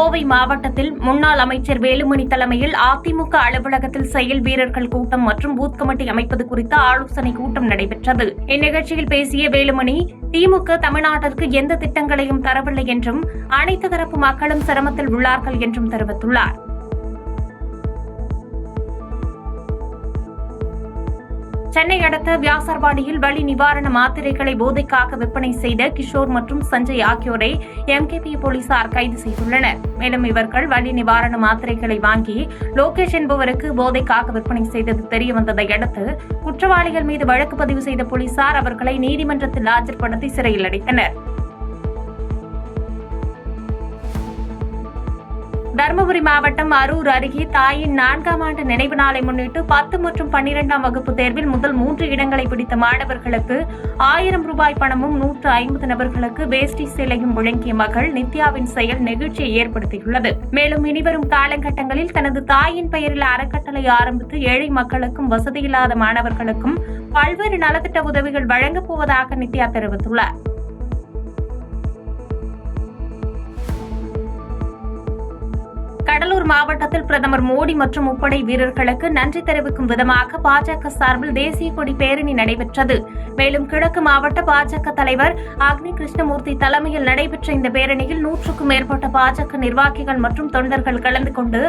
கோவை மாவட்டத்தில் முன்னாள் அமைச்சர் வேலுமணி தலைமையில் அதிமுக அலுவலகத்தில் செயல் வீரர்கள் கூட்டம் மற்றும் பூத் கமிட்டி அமைப்பது குறித்த ஆலோசனை கூட்டம் நடைபெற்றது. இந்நிகழ்ச்சியில் பேசிய வேலுமணி, திமுக தமிழ்நாட்டிற்கு எந்த திட்டங்களையும் தரவில்லை என்றும் அனைத்து தரப்பு மக்களும் சிரமத்தில் உள்ளார்கள் என்றும் தெரிவித்துள்ளார். சென்னை அடுத்த வியாசர்பாடியில் வலி நிவாரண மாத்திரைகளை போதைக்காக விற்பனை செய்த கிஷோர் மற்றும் சஞ்சய் ஆகியோரை எம்கேபி போலீசார் கைது செய்துள்ளனர். மேலும் இவர்கள் வலி நிவாரண மாத்திரைகளை வாங்கி லோகேஷ் என்பவருக்கு போதைக்காக விற்பனை செய்தது தெரியவந்ததை அடுத்து குற்றவாளிகள் மீது வழக்கு பதிவு செய்த போலீசார் அவர்களை நீதிமன்றத்தில் ஆஜர்படுத்தி சிறையில் அடைத்தனர். தருமபுரி மாவட்டம் அரூர் அருகே தாயின் 4ஆம் ஆண்டு நினைவு நாளை முன்னிட்டு 10 மற்றும் 12ஆம் வகுப்பு தேர்வில் முதல் 3 இடங்களை பிடித்த மாணவர்களுக்கு 1000 ரூபாய் பணமும் 150 நபர்களுக்கு வேஷ்டி சேலையும் வழங்கிய மகள் நித்யாவின் செயல் நெகிழ்ச்சியை ஏற்படுத்தியுள்ளது. மேலும் இனிவரும் காலகட்டங்களில் தனது தாயின் பெயரில் அறக்கட்டளை ஆரம்பித்து ஏழை மக்களுக்கும் வசதியில்லாத மாணவர்களுக்கும் பல்வேறு நலத்திட்ட உதவிகள் வழங்கப் போவதாக நித்யா தெரிவித்துள்ளார். கடலூர் மாவட்டத்தில் பிரதமர் மோடி மற்றும் முப்படை வீரர்களுக்கு நன்றி தெரிவிக்கும் விதமாக பாஜக சார்பில் தேசிய கொடி பேரணி நடைபெற்றது. மேலும் கிழக்கு மாவட்ட பாஜக தலைவர் அக்னி கிருஷ்ணமூர்த்தி தலைமையில் நடைபெற்ற இந்த பேரணியில் 100க்கும் மேற்பட்ட பாஜக நிர்வாகிகள் மற்றும் தொண்டர்கள் கலந்து கொண்டு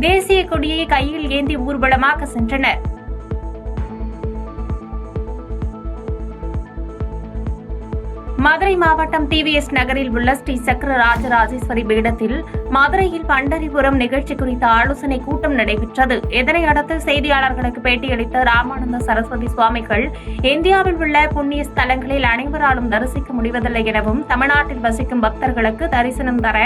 தேசிய கொடியை கையில் ஏந்தி ஊர்வலமாக சென்றனர். மதுரை மாவட்டம் டிவிஎஸ் நகரில் உள்ள ஸ்ரீ சக்கர ராஜராஜேஸ்வரி பீடத்தில் மதுரையில் பண்டரிபுரம் நிகழ்ச்சி குறித்த ஆலோசனை கூட்டம் நடைபெற்றது. இதனையடுத்து செய்தியாளர்களுக்கு பேட்டியளித்த ராமானந்த சரஸ்வதி சுவாமிகள், இந்தியாவில் உள்ள புண்ணிய ஸ்தலங்களில் அனைவராலும் தரிசிக்க முடிவதில்லை எனவும் தமிழ்நாட்டில் வசிக்கும் பக்தர்களுக்கு தரிசனம் தர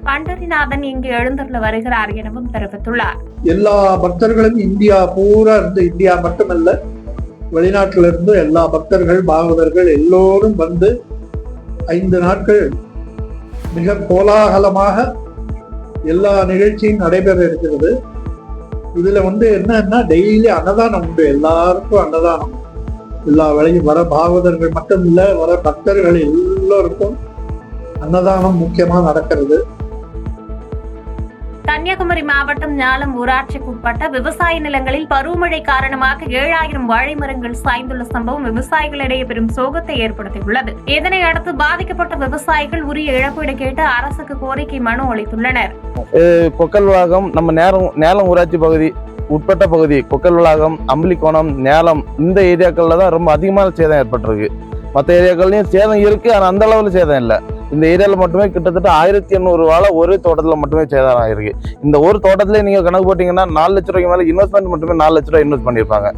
பண்டரிநாதன் இங்கு எழுந்தருள வருகிறார் எனவும் தெரிவித்துள்ளார். எல்லா பக்தர்களும் இந்தியா பூரா இருந்து, இந்தியா மட்டுமல்ல வெளிநாட்டிலிருந்து எல்லா பக்தர்கள் பாகவதர்கள் எல்லோரும் வந்து 5 நாட்கள் மிக கோலாகலமாக எல்லா நிகழ்ச்சியும் நடைபெற இருக்கிறது. இதுல என்னன்னா டெய்லி அன்னதானம் உண்டு, எல்லாருக்கும் அன்னதானம். எல்லா வேளையும் வர பாகவதர்கள் மட்டும் இல்ல, வர பக்தர்கள் எல்லோருக்கும் அன்னதானம் முக்கியமா நடக்கிறது. கன்னியாகுமரி மாவட்டம் ஞாலம் ஊராட்சிக்குட்பட்ட விவசாய நிலங்களில் பருவமழை காரணமாக 7000 வாழை மரங்கள் சாய்ந்துள்ள சம்பவம் விவசாயிகளிடையே பெரும் சோகத்தை ஏற்படுத்தியுள்ளது. இதனையடுத்து பாதிக்கப்பட்ட விவசாயிகள் உரிய இழப்பீடு கேட்டு அரசுக்கு கோரிக்கை மனு அளித்துள்ளனர். கொக்கல் வளாகம் நம்ம நேலம் ஊராட்சி பகுதி உட்பட்ட பகுதி கொக்கல் வளாகம், அம்பலிக்கோணம், நேலம் இந்த ஏரியாக்கள்ல தான் ரொம்ப அதிகமான சேதம் ஏற்பட்டிருக்கு. மற்ற ஏரியாக்கள்லயும் சேதம் இருக்கு, ஆனா அந்த அளவுல சேதம் இல்லை. இந்த ஏரியாவில் மட்டுமே கிட்டத்தட்ட 1800 வாழை ஒரு தோட்டத்தில் மட்டுமே சேதம் ஆகிருக்கு. இந்த ஒரு தோட்டத்திலே நீங்க கணக்கு போட்டீங்கன்னா 4 லட்ச ரூபாய்க்கு மேல இன்வெஸ்ட்மெண்ட் மட்டுமே 4 லட்ச ரூபாய் இன்வெஸ்ட் பண்ணியிருப்பாங்க.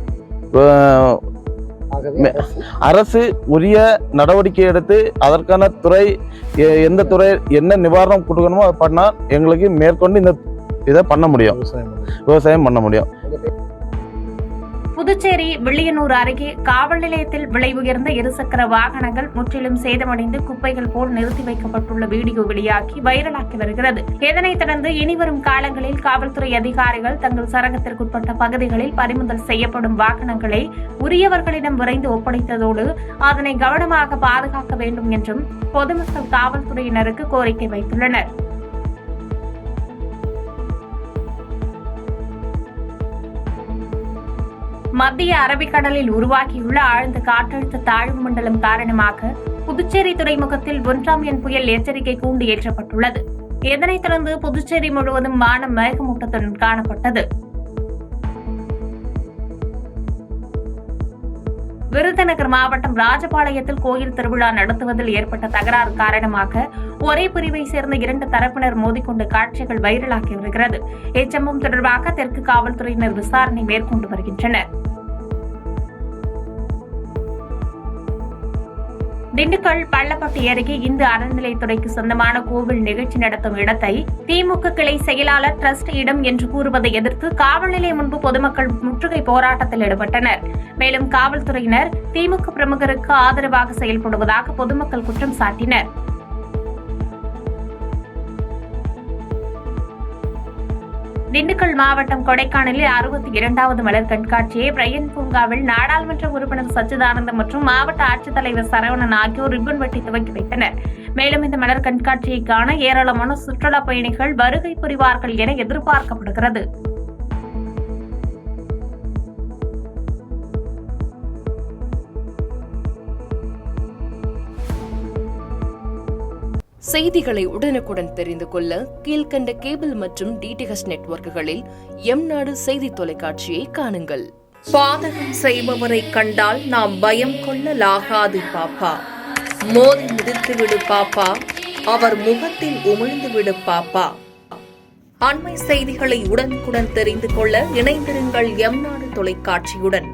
அரசு உரிய நடவடிக்கை எடுத்து அதற்கான துறை எந்த துறை என்ன நிவாரணம் கொடுக்கணுமோ அதை பண்ணா எங்களுக்கு மேற்கொண்டு இந்த இதை பண்ண முடியும், விவசாயம் பண்ண முடியும். புதுச்சேரி வில்லியனூர் அருகே காவல் நிலையத்தில் விலை உயர்ந்த இருசக்கர வாகனங்கள் முற்றிலும் சேதமடைந்து குப்பைகள் போல் நிறுத்தி வைக்கப்பட்டுள்ள வீடியோ வெளியாகி வைரலாகி வருகிறது. இதனைத் தொடர்ந்து இனிவரும் காலங்களில் காவல்துறை அதிகாரிகள் தங்கள் சரகத்திற்குட்பட்ட பகுதிகளில் பறிமுதல் செய்யப்படும் வாகனங்களை உரியவர்களிடம் விரைந்து ஒப்படைத்ததோடு அதனை கவனமாக பாதுகாக்க வேண்டும் என்றும் பொதுமக்கள் காவல்துறையினருக்கு கோரிக்கை வைத்துள்ளனர். மத்திய அரபிக்கடலில் உருவாகியுள்ள ஆழ்ந்த காற்றழுத்த தாழ்வு மண்டலம் காரணமாக புதுச்சேரி துறைமுகத்தில் 1ஆம் எண் புயல் எச்சரிக்கை கூண்டு ஏற்றப்பட்டுள்ளது. இதனைத் தொடர்ந்து புதுச்சேரி முழுவதும் வானம் மேகமூட்டத்துடன் காணப்பட்டது. விருதுநகர் மாவட்டம் ராஜபாளையத்தில் கோயில் திருவிழா நடத்துவதில் ஏற்பட்ட தகராறு காரணமாக ஒரே பிரிவை சேர்ந்த 2 தரப்பினர் மோதிக்கொண்ட காட்சிகள் வைரலாகி வருகிறது. இச்சம்பவம் தொடர்பாக தெற்கு காவல்துறையினர் விசாரணை மேற்கொண்டு வருகின்றனர். திண்டுக்கல் பள்ளப்பட்டி அருகே இந்து அறநிலையத்துறைக்கு சொந்தமான கோவில் நிகழ்ச்சி நடத்தும் இடத்தை திமுக கிளை செயலாளர் டிரஸ்ட் இடம் என்று கூறுவதை எதிர்த்து காவல் நிலையம் முன்பு பொதுமக்கள் முற்றுகை போராட்டத்தில் ஈடுபட்டனர். மேலும் காவல்துறையினர் திமுக பிரமுகருக்கு ஆதரவாக செயல்படுவதாக பொதுமக்கள் குற்றம் சாட்டினர். திண்டுக்கல் மாவட்டம் கொடைக்கானலில் 62வது மலர் கண்காட்சியை பிரையன் பூங்காவில் நாடாளுமன்ற உறுப்பினர் சச்சிதானந்தம் மற்றும் மாவட்ட ஆட்சித்தலைவர் சரவணன் ஆகியோர் ரிப்பன் வெட்டி துவக்கி வைத்தனர். மேலும் இந்த மலர் கண்காட்சியை காண ஏராளமான சுற்றுலா பயணிகள் வருகை புரிவார்கள் என எதிர்பார்க்கப்படுகிறது. செய்திகளை உடனுக்குடன் தெரிந்து கொள்ள கீழ்கண்ட கேபிள் மற்றும் டிடிஎச் நெட்வொர்க்குகளில் எம்நாடு செய்தி தொலைக்காட்சியை காணுங்கள். பாதகம் செய்பவரை கண்டால் நாம் பயம் கொள்ளலாகாது பாப்பா. மோதி மிதித்து விடு பாப்பா, அவர் முகத்தில் உமிழ்ந்து விடு பாப்பா. அண்மை செய்திகளை உடனுக்குடன் தெரிந்து கொள்ள இணைந்திருங்கள் எம்நாடு தொலைக்காட்சியுடன்.